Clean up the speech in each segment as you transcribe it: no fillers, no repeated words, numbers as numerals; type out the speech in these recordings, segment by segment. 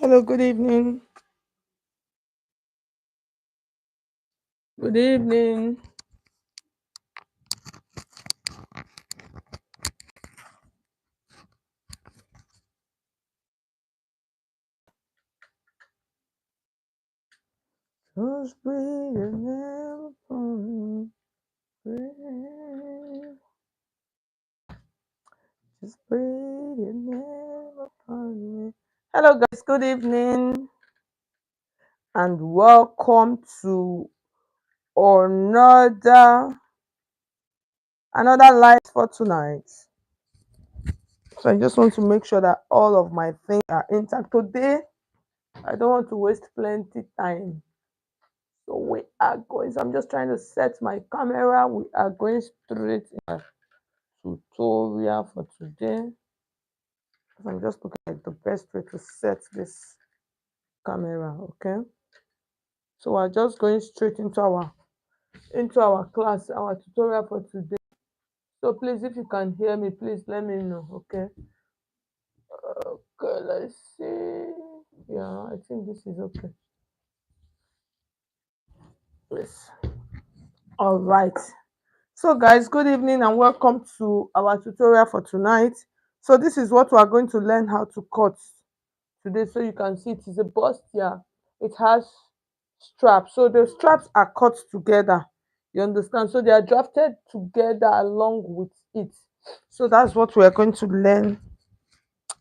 Hello, good evening. Good evening. Just breathe and never fall. Breathe. Just breathe and never fall. Hello, guys. Good evening, and welcome to another live for tonight. So I just want to make sure that all of my things are intact today. I don't want to waste plenty time. So we are going. So I'm just trying to set my camera. We are going straight in a tutorial for today. So I'm just looking at the best way to set this camera. Okay. So we're just going straight into our class, our tutorial for today. So please, if you can hear me, please let me know. Okay. Okay. Let's see. Yeah, I think this is okay. Yes. All right. So guys, good evening and welcome to our tutorial for tonight. So this is what we are going to learn how to cut today. So you can see it is a bustier. It has straps. So the straps are cut together. You understand? So they are drafted together along with it. So that's what we are going to learn.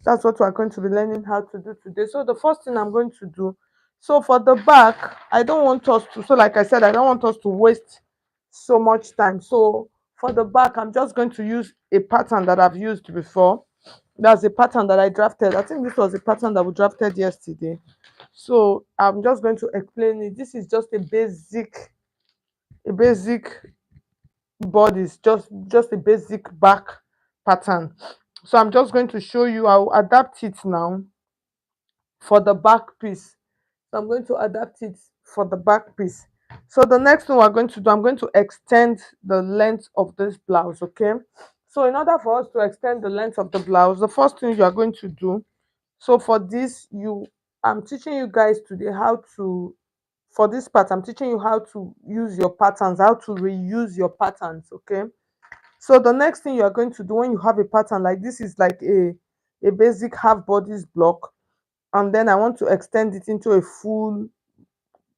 That's what we are going to be learning how to do today. So the first thing I'm going to do, so for the back, I don't want us to, so like I said, I don't want us to waste so much time. So for the back, I'm just going to use a pattern that I've used before. That's a pattern that I drafted. I think this was a pattern that we drafted yesterday. So I'm just going to explain it. This is just a basic bodice, just a basic back pattern. So I'm just going to show you. I'll adapt it now for the back piece. So I'm going to adapt it for the back piece. So the next thing we're going to do, I'm going to extend the length of this blouse. Okay. So in order for us to extend the length of the blouse, the first thing you are going to do, so for this, I'm teaching you guys today how to, for this part, I'm teaching you how to use your patterns, how to reuse your patterns. Okay. So the next thing you are going to do when you have a pattern like this is like a basic half bodice block, and then I want to extend it into a full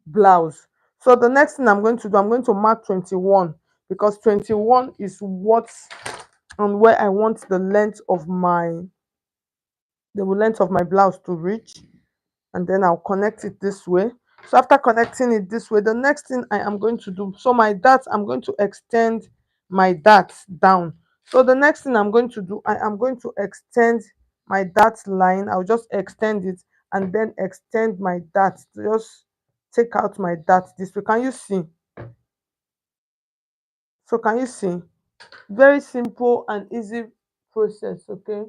blouse. So the next thing I'm going to do, I'm going to mark 21, because 21 is what and where I want the length of my blouse to reach, and then I'll connect it this way. So after connecting it this way, the next thing I am going to do, so my dart, I'm going to extend my dart down. So the next thing I'm going to do, I am going to extend my dart line. I'll just extend it and then extend my dart. Just take out my dart this way. Can you see? So can you see? Very simple and easy process. Okay.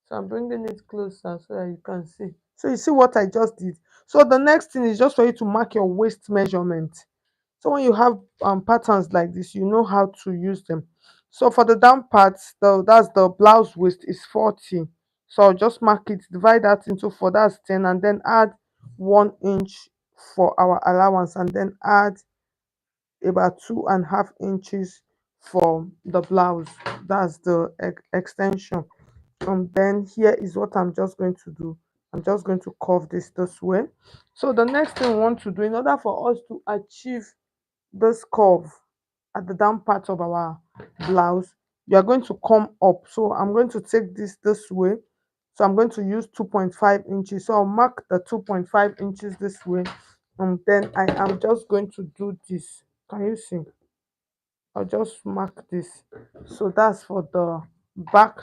So I'm bringing it closer so that you can see. So you see what I just did. So the next thing is just for you to mark your waist measurement. So when you have patterns like this, you know how to use them. So for the down parts, that's the blouse waist is 40. So I'll just mark it, divide that into 4, that's 10, and then add 1 inch for our allowance, and then add about 2.5 inches for the blouse. That's the extension. And then here is what I'm just going to do. I'm just going to curve this way. So the next thing we want to do, in order for us to achieve this curve at the down part of our blouse, you are going to come up. So I'm going to take this way. So I'm going to use 2.5 inches. So I'll mark the 2.5 inches this way, and then I am just going to do this. Can you see? I'll just mark this. So that's for the back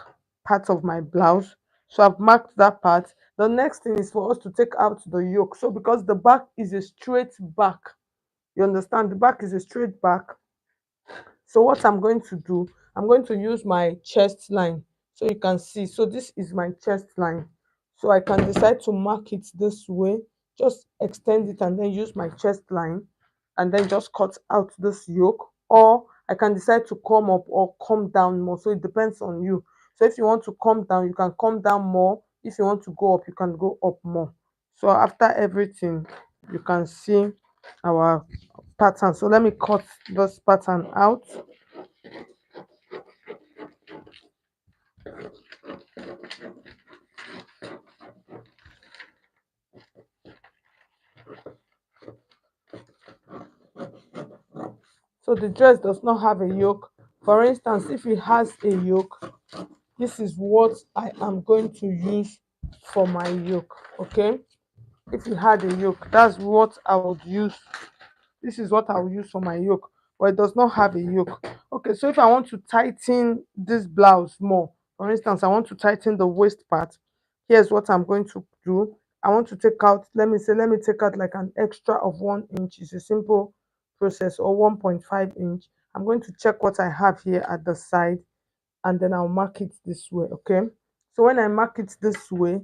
part of my blouse. So I've marked that part. The next thing is for us to take out the yoke. So because the back is a straight back, you understand, the back is a straight back. So what I'm going to do, I'm going to use my chest line. So you can see, so this is my chest line. So I can decide to mark it this way, just extend it and then use my chest line, and then just cut out this yoke. Or I can decide to come up or come down more. So it depends on you. So if you want to come down, you can come down more. If you want to go up, you can go up more. So after everything, you can see our pattern. So let me cut this pattern out. So the dress does not have a yoke. For instance, if it has a yoke, this is what I am going to use for my yoke. Okay, if it had a yoke, that's what I would use. This is what I will use for my yoke, but it does not have a yoke. Okay, so if I want to tighten this blouse more, for instance, I want to tighten the waist part, here's what I'm going to do. I want to take out, let me take out like an extra of 1 inch. It's a simple process, or 1.5 inch. I'm going to check what I have here at the side, and then I'll mark it this way. Okay, so when I mark it this way,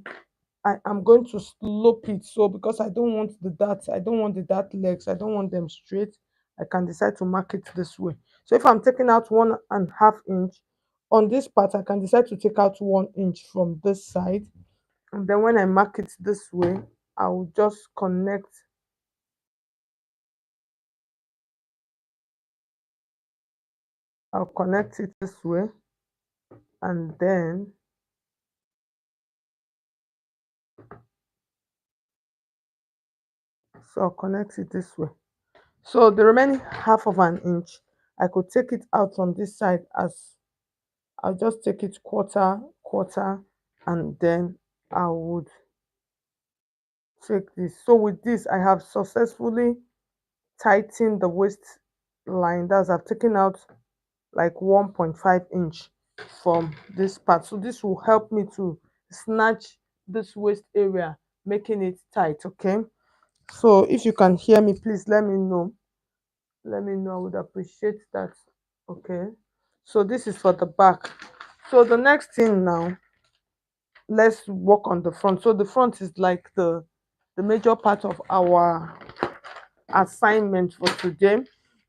I am going to slope it. So because I don't want the dart legs, I don't want them straight, I can decide to mark it this way. So if I'm taking out 1.5 inch on this part, I can decide to take out 1 inch from this side. And then when I mark it this way, I will just I'll connect it this way, and then so I'll connect it this way. So the remaining half of an inch, I could take it out from this side. As I'll just take it quarter, quarter, and then I would take this. So with this, I have successfully tightened the waist line. That's, I've taken out like 1.5 inch from this part. So this will help me to snatch this waist area, making it tight. Okay. So if you can hear me, please let me know. Let me know. I would appreciate that. Okay. So this is for the back. So the next thing now, let's work on the front. So the front is like the major part of our assignment for today.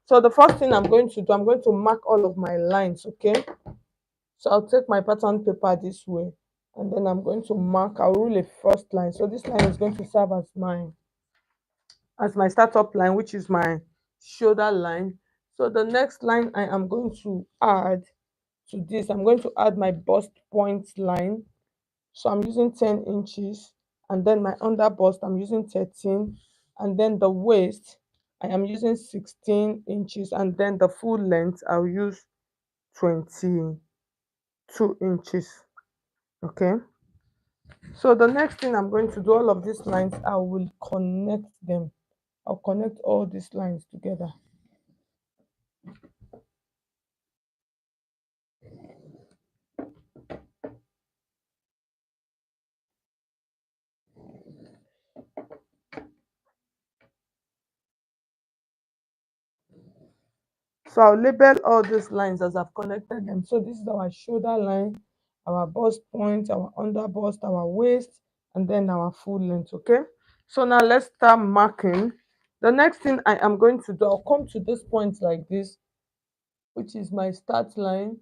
So the first thing I'm going to do, I'm going to mark all of my lines. Okay, so I'll take my pattern paper this way, and then I'm going to mark. I'll rule a first line. So this line is going to serve as my startup line, which is my shoulder line. So the next line I am going to add to this, I'm going to add my bust point line. So I'm using 10 inches, and then my under bust I'm using 13, and then the waist I am using 16 inches, and then the full length I'll use 22 inches. Okay. So the next thing I'm going to do, all of these lines, I will connect them. I'll connect all these lines together. So I'll label all these lines as I've connected them. So this is our shoulder line, our bust point, our under bust, our waist, and then our full length. Okay. So now let's start marking. The next thing I am going to do, I'll come to this point like this, which is my start line,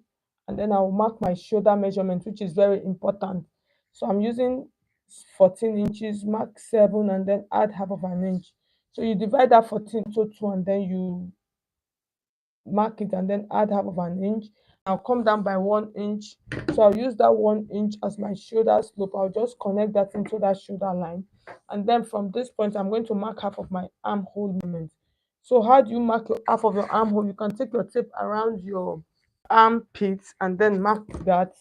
and then I'll mark my shoulder measurement, which is very important. So I'm using 14 inches, mark 7, and then add half of an inch. So you divide that 14 to 2, and then you mark it and then add half of an inch. I'll come down by 1 inch. So I'll use that 1 inch as my shoulder slope. I'll just connect that into that shoulder line. And then from this point, I'm going to mark half of my armhole moment. So how do you mark your half of your armhole? You can take your tape around your armpits and then mark that,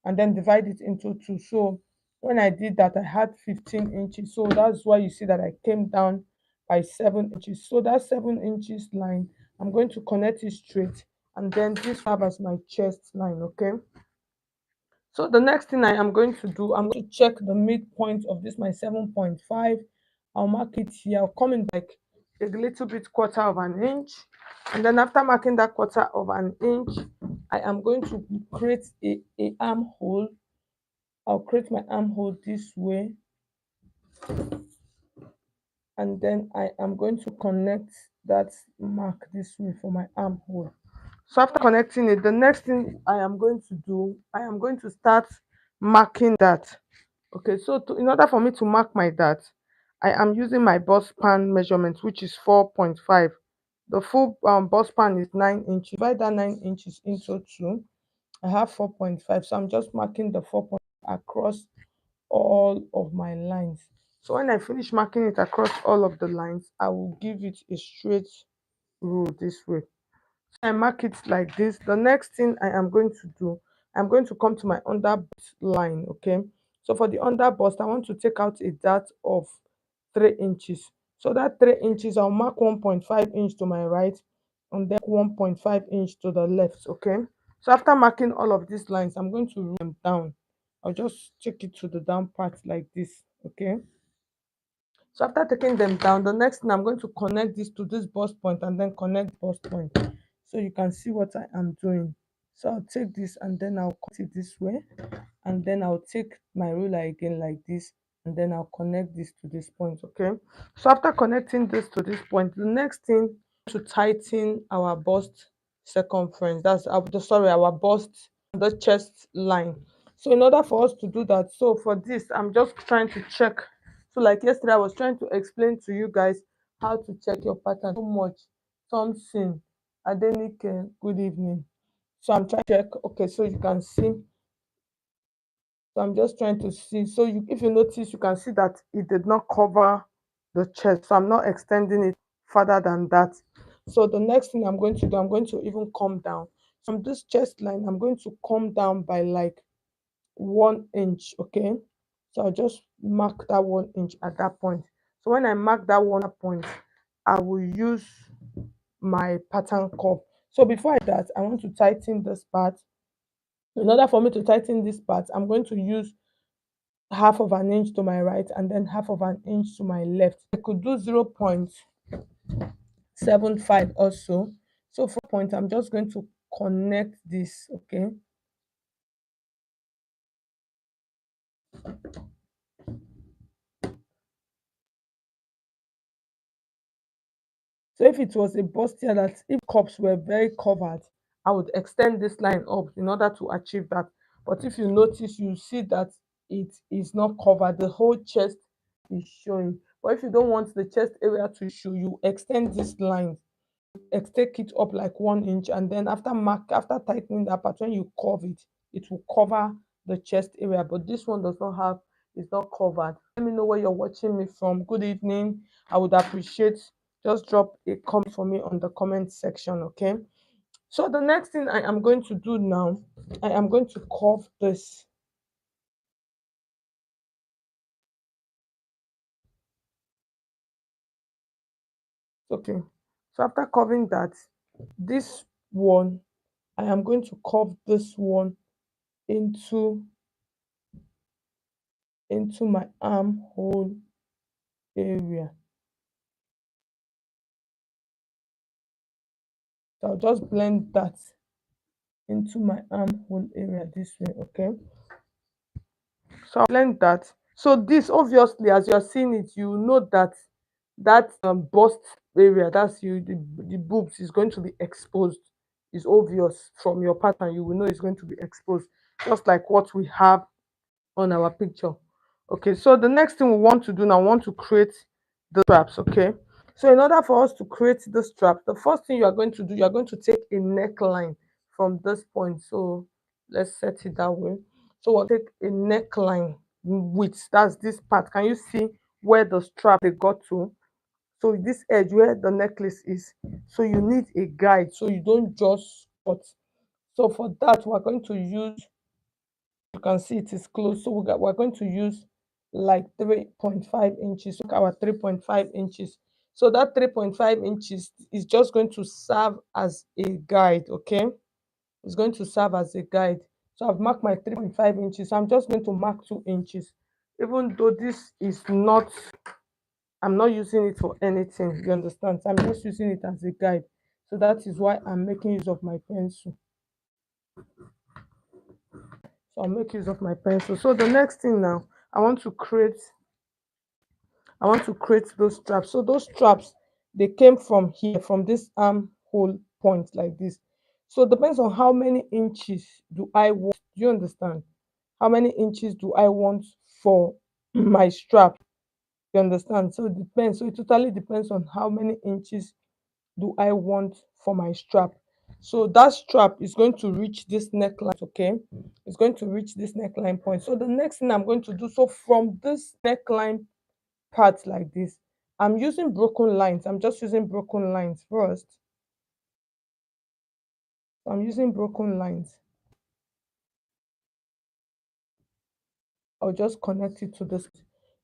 and then divide it into two. So when I did that, I had 15 inches. So that's why you see that I came down by 7 inches. So that 7 inches line, I'm going to connect it straight, and then this serve as my chest line. Okay. So the next thing I am going to do, I'm going to check the midpoint of this my 7.5. I'll mark it here. I'll come in like a little bit quarter of an inch, and then after marking that quarter of an inch, I am going to create a armhole. I'll create my armhole this way, and then I am going to connect that mark this way for my armhole. So after connecting it, the next thing I am going to do, I am going to start marking that. Okay, so in order for me to mark my dart, I am using my bust span measurement, which is 4.5. The full bust span is 9 inches. Divide that 9 inches into two. I have 4.5, so I'm just marking the 4 point across all of my lines. So when I finish marking it across all of the lines, I will give it a straight rule this way. I mark it like this. The next thing I am going to do, I'm going to come to my under bust line. Okay, so for the under bust, I want to take out a dart of 3 inches. So that 3 inches, I'll mark 1.5 inch to my right and then 1.5 inch to the left. Okay, so after marking all of these lines, I'm going to rule them down. I'll just check it to the down part like this. Okay, so after taking them down, the next thing I'm going to connect this to this bust point and then connect bust point. So you can see what I am doing. So I'll take this and then I'll cut it this way. And then I'll take my ruler again like this. And then I'll connect this to this point. Okay. So after connecting this to this point, the next thing to tighten our bust circumference. That's sorry, our bust, the chest line. So in order for us to do that, so for this, I'm just trying to check. So like yesterday, I was trying to explain to you guys how to check your pattern so much. Something. Adenike, good evening. So I'm trying to check. Okay, so you can see. So I'm just trying to see. So you, if you notice, you can see that it did not cover the chest. So I'm not extending it further than that. So the next thing I'm going to do, I'm going to even come down. From this chest line, I'm going to come down by like 1 inch. Okay, so I'll just mark that 1 inch at that point. So when I mark that one point, I will use my pattern curve. So before that, I want to tighten this part. In order for me to tighten this part, I'm going to use half of an inch to my right and then half of an inch to my left. I could do 0.75 also. So for point, I'm just going to connect this. Okay, so if it was a bustier, that if cups were very covered, I would extend this line up in order to achieve that. But if you notice, you see that it is not covered, the whole chest is showing. But if you don't want the chest area to show, you extend this line, take it up like 1 inch, and then after tightening that part, when you curve it, it will cover the chest area. But this one does not have, it's not covered. Let me know where you're watching me from. Good evening. I would appreciate, just drop a comment for me on the comment section. Okay, so the next thing I am going to do now, I am going to curve this. Okay, so after curving that, this one, I am going to curve this one into my armhole area. So I'll just blend that into my armhole area this way. Okay, so I'll blend that. So this, obviously, as you're seeing it, you know that bust area, that's you, the boobs is going to be exposed. It's obvious from your pattern, you will know it's going to be exposed, just like what we have on our picture. Okay, so the next thing we want to do now, we want to create the straps. Okay, so in order for us to create the strap, the first thing you are going to do, you are going to take a neckline from this point. So let's set it that way. So we'll take a neckline width, that's this part. Can you see where the strap they got to? So this edge where the necklace is, so you need a guide so you don't just cut. So for that, we're going to use, you can see it is close, so we're going to use like 3.5 inches. Look, our 3.5 inches. So that 3.5 inches is just going to serve as a guide. Okay, it's going to serve as a guide. So I've marked my 3.5 inches. I'm just going to mark 2 inches, even though this is not, I'm not using it for anything, you understand? I'm just using it as a guide. So that is why I'm making use of my pencil. So I'll make use of my pencil. So the next thing now, I want to create, those straps. So those straps, they came from here, from this armhole point like this. So it depends on how many inches do I want. Do you understand? How many inches do I want for my strap? You understand? So it depends. So it totally depends on how many inches do I want for my strap. So that strap is going to reach this neckline, okay? It's going to reach this neckline point. So the next thing I'm going to do, so from this neckline part like this, I'm using broken lines. I'm just using broken lines first. I'm using broken lines. I'll just connect it to this.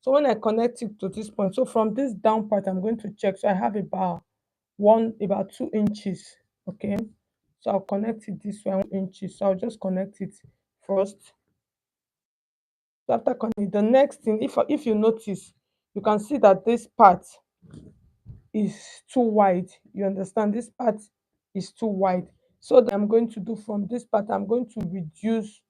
So when I connect it to this point, so from this down part, I'm going to check. So I have about 2 inches. Okay. So I'll connect it this way 1 inches. So I'll just connect it first. So after connecting, the next thing, if you notice, you can see that this part is too wide. You understand? This part is too wide. So that I'm going to do from this part, I'm going to reduce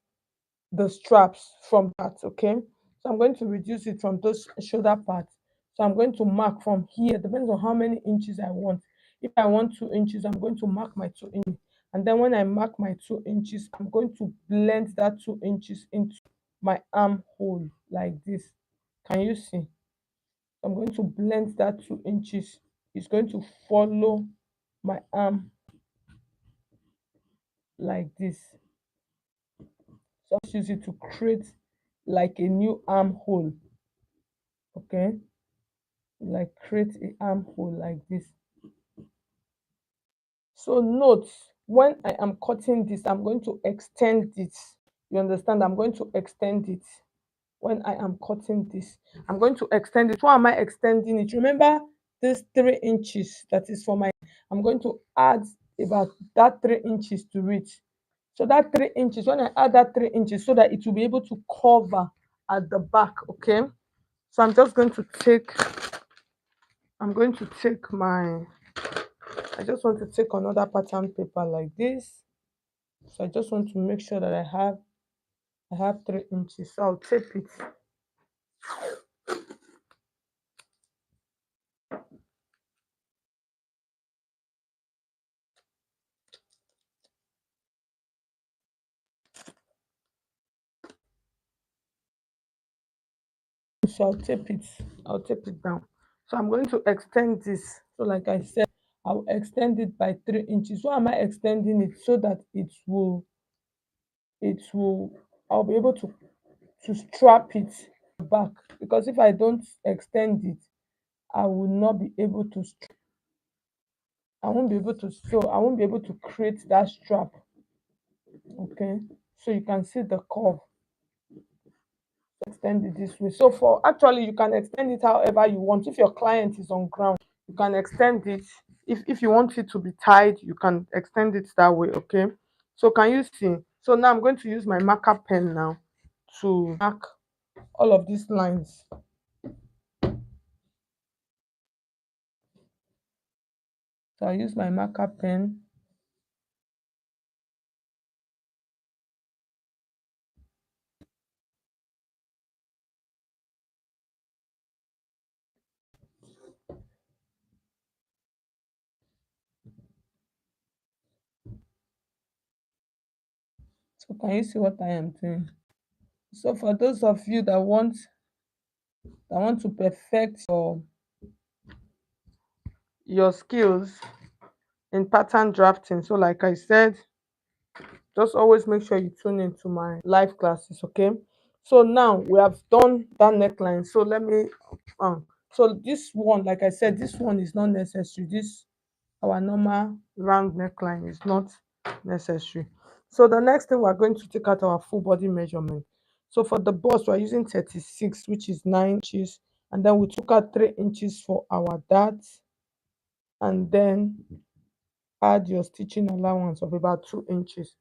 the straps from that, okay? So I'm going to reduce it from those shoulder parts. So I'm going to mark from here, depends on how many inches I want. If I want 2 inches, I'm going to mark my 2 inches. And then when I mark my 2 inches, I'm going to blend that 2 inches into my armhole like this. Can you see? I'm going to blend that 2 inches. It's going to follow my arm like this. So I'll use it to create like a new armhole. Okay, like create a armhole like this. So note, when I am cutting this, I'm going to extend it. You understand? I'm going to extend it. When I am cutting this, I'm going to extend it. Why am I extending it? Remember this 3 inches that is for my, I'm going to add about that 3 inches to it. So that 3 inches, when I add that 3 inches, so that it will be able to cover at the back. Okay, so I'm going to take my, I just want to take another pattern paper like this. So I just want to make sure that I have 3 inches. So I'll tape it. So I'll tape it down. So I'm going to extend this. So like I said, I'll extend it by 3 inches. Why am I extending it? So that it will I'll be able to strap it back. Because if I don't extend it, I will not be able to I won't be able to create that strap. Okay, so you can see the curve. Extend it this way. So for actually you can extend it however you want. If your client is on ground, you can extend it. If you want it to be tied, you can extend it that way. Okay, so can you see? So now I'm going to use my marker pen now to mark all of these lines. So I use my marker pen. So can you see what I am doing? So for those of you that want to perfect your skills in pattern drafting, so like I said, just always make sure you tune into my live classes. Okay, so now we have done that neckline. So let me so this one, like I said, this one is not necessary. This our normal round neckline is not necessary. So the next thing, we're going to take out our full body measurement. So for the bust, we're using 36, which is 9 inches, and then we took out 3 inches for our dart, and then add your stitching allowance of about 2 inches.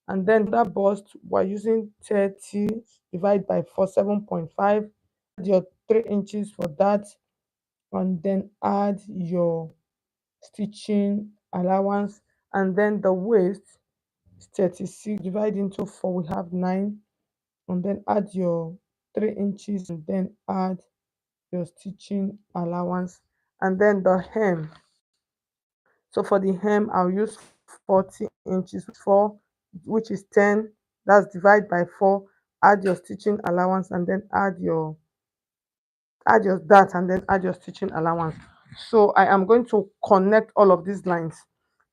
And then that bust, we're using 30 divided by 4, 7.5. Add your 3 inches for that, and then add your stitching allowance. And then the waist is 36 divided into 4, we have 9. And then add your 3 inches, and then add your stitching allowance. And then the hem, so for the hem, I'll use 40 inches, 4, which is 10. That's divide by 4. Add your stitching allowance, and then add your add your that, and then add your stitching allowance. So I am going to connect all of these lines.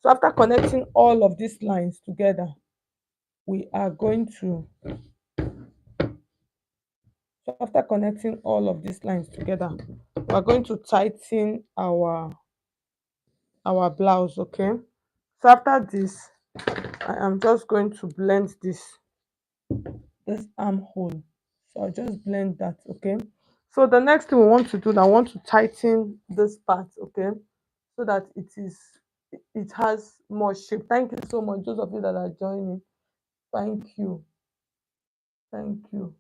So after connecting all of these lines together, we are going to so after connecting all of these lines together, we are going to tighten our blouse. Okay, so after this, I am just going to blend this armhole. So I'll just blend that. Okay, so the next thing we want to do now, I want to tighten this part. Okay, so that it has more shape. Thank you so much, those of you that are joining. Thank you. Thank you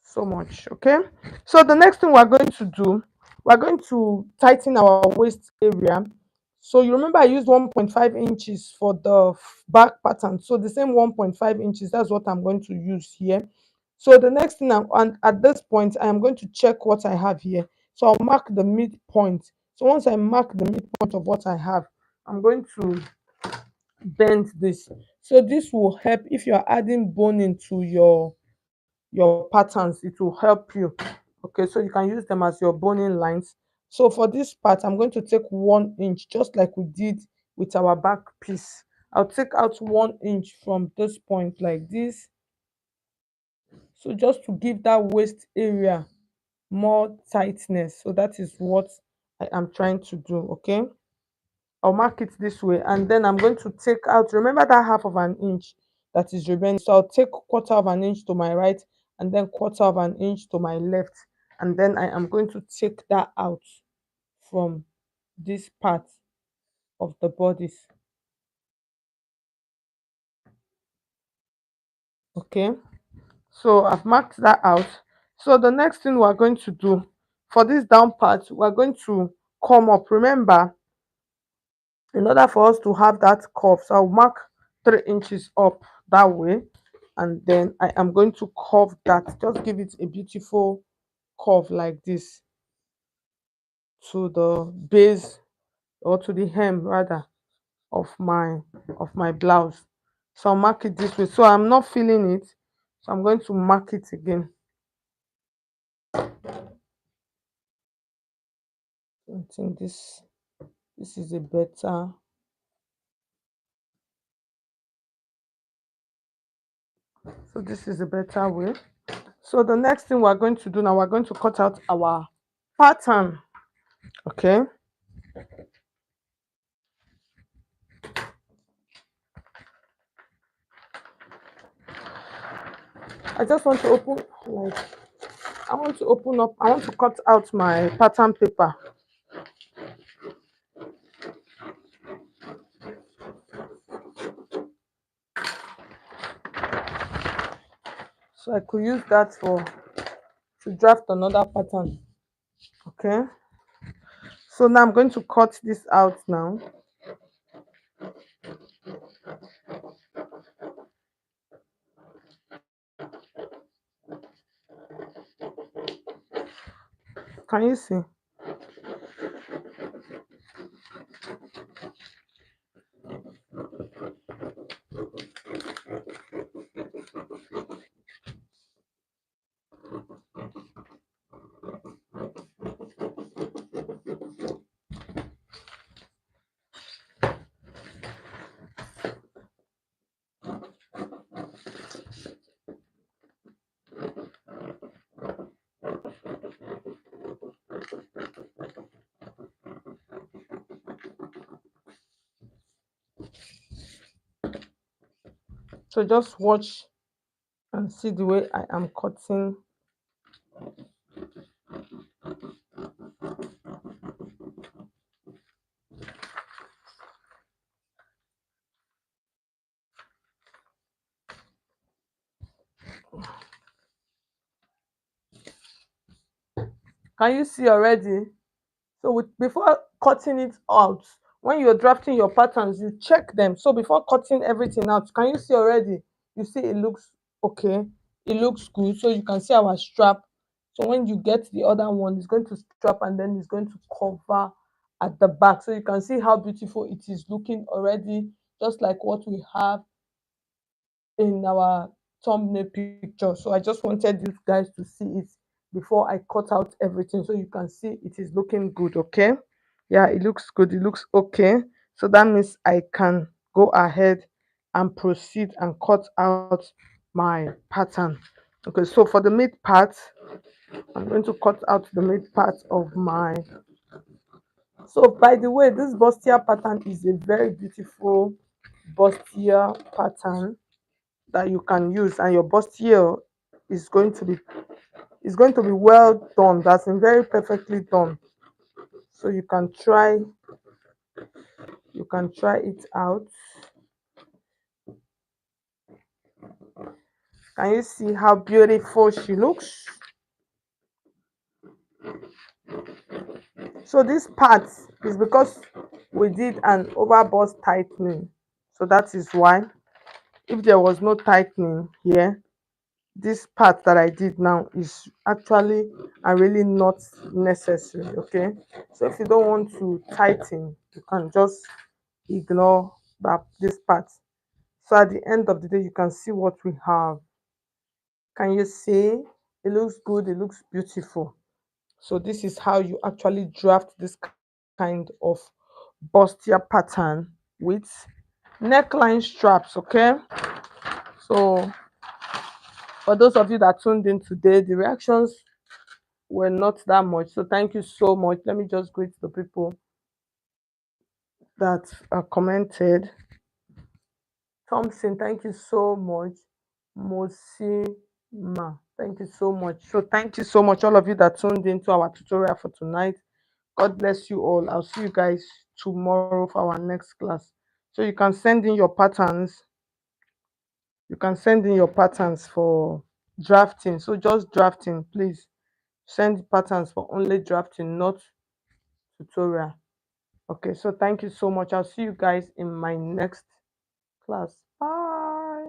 so much. Okay. So the next thing we're going to do, we're going to tighten our waist area. So you remember I used 1.5 inches for the back pattern. So the same 1.5 inches, that's what I'm going to use here. So the next thing, and at this point, I am going to check what I have here. So I'll mark the midpoint. So once I mark the midpoint of what I have, I'm going to bend this. So this will help if you're adding boning to your patterns, it will help you. Okay, so you can use them as your boning lines. So for this part, I'm going to take 1 inch, just like we did with our back piece. I'll take out 1 inch from this point like this. So just to give that waist area more tightness. So that is what I am trying to do. Okay, I'll mark it this way, and then I'm going to take out, remember that half of an inch that is remaining. So I'll take quarter of an inch to my right, and then quarter of an inch to my left, and then I am going to take that out from this part of the bodice. Okay, so I've marked that out. So the next thing we're going to do for this down part, we're going to come up. Remember, in order for us to have that curve, so I'll mark 3 inches up that way, and then I am going to curve that, just give it a beautiful curve like this to the base, or to the hem rather, of my blouse. So I'll mark it this way, so I'm not feeling it, so I'm going to mark it again. I think this is a better, so this is a better way. So the next thing we're going to do now, we're going to cut out our pattern. Okay, I just want to open, like, I want to open up, I want to cut out my pattern paper. So I could use that for to draft another pattern. Okay. So now I'm going to cut this out now. Can you see? So just watch and see the way I am cutting. Can you see already? So before cutting it out, when you're drafting your patterns, you check them. So before cutting everything out, can you see already? You see it looks okay. It looks good. So you can see our strap. So when you get the other one, it's going to strap, and then it's going to cover at the back. So you can see how beautiful it is looking already, just like what we have in our thumbnail picture. So I just wanted you guys to see it before I cut out everything, so you can see it is looking good. Okay, yeah, it looks good, it looks okay. So that means I can go ahead and proceed and cut out my pattern. Okay, so for the mid part, I'm going to cut out the mid part of my. So by the way, this bustier pattern is a very beautiful bustier pattern that you can use, and your bustier is going to be well done. That's been very perfectly done. So you can try it out. Can you see how beautiful she looks? So this part is because we did an overbust tightening. So that is why. If there was no tightening here, this part that I did now is actually and really not necessary. Okay, so if you don't want to tighten, you can just ignore that this part. So at the end of the day, you can see what we have. Can you see? It looks good, it looks beautiful. So this is how you actually draft this kind of bustier pattern with neckline straps. Okay, so for those of you that tuned in today, the reactions were not that much, so thank you so much. Let me just greet the people that commented. Thompson, thank you so much. Mosima, thank you so much. So thank you so much, all of you that tuned into our tutorial for tonight. God bless you all. I'll see you guys tomorrow for our next class. So you can send in your patterns. You can send in your patterns for drafting. So just drafting, please. Send patterns for only drafting, not tutorial. Okay, so thank you so much. I'll see you guys in my next class. Bye.